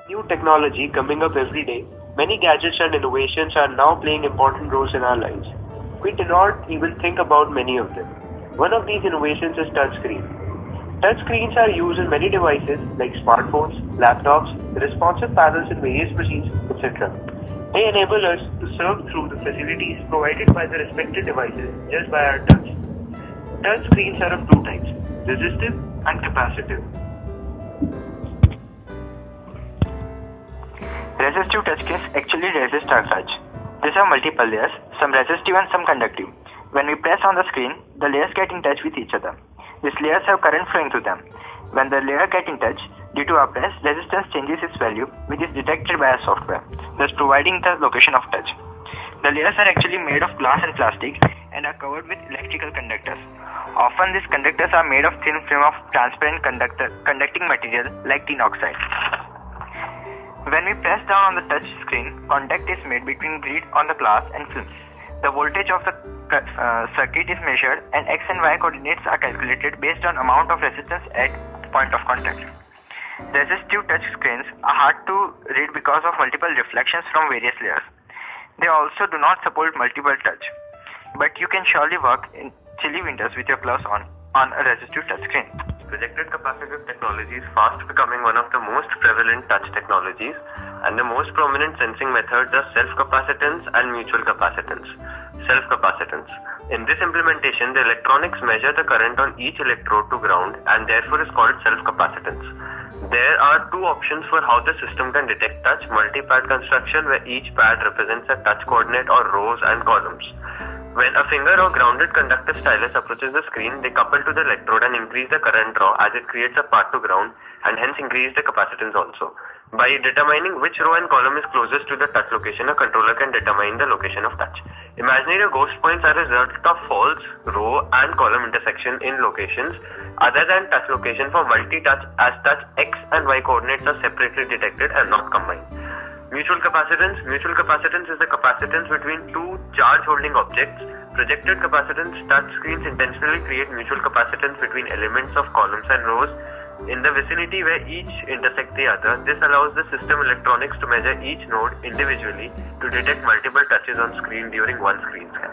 New technology coming up every day, many gadgets and innovations are now playing important roles in our lives. We do not even think about many of them. One of these innovations is touchscreen. Touchscreens are used in many devices like smartphones, laptops, responsive panels in various machines, etc. They enable us to surf through the facilities provided by the respective devices just by our touch. Touchscreens are of two types, resistive and capacitive. Resistive touchscreens actually resist our touch. These have multiple layers, some resistive and some conductive. When we press on the screen, the layers get in touch with each other. These layers have current flowing through them. When the layer gets in touch, due to our press, resistance changes its value, which is detected by our software, thus providing the location of touch. The layers are actually made of glass and plastic and are covered with electrical conductors. Often these conductors are made of thin film of transparent conducting material like tin oxide. When we press down on the touch screen, contact is made between grid on the glass and films. The voltage of the circuit is measured and X and Y coordinates are calculated based on amount of resistance at point of contact. Resistive touch screens are hard to read because of multiple reflections from various layers. They also do not support multiple touch, but you can surely work in chilly winters with your gloves on a resistive touch screen. Projected capacitive technology is fast becoming one of the most prevalent touch technologies, and the most prominent sensing methods are self-capacitance and mutual capacitance. Self-capacitance. In this implementation, the electronics measure the current on each electrode to ground and therefore is called self-capacitance. There are two options for how the system can detect touch: multi-pad construction, where each pad represents a touch coordinate or rows and columns. When a finger or grounded conductive stylus approaches the screen, they couple to the electrode and increase the current draw as it creates a path to ground and hence increase the capacitance also. By determining which row and column is closest to the touch location, a controller can determine the location of touch. Imaginary ghost points are a result of false row and column intersection in locations other than touch location for multi-touch, as touch X and Y coordinates are separately detected and not combined. Mutual capacitance. Mutual capacitance is the capacitance between two charge-holding objects. Projected capacitance. Touch screens intentionally create mutual capacitance between elements of columns and rows in the vicinity where each intersect the other. This allows the system electronics to measure each node individually to detect multiple touches on screen during one screen scan.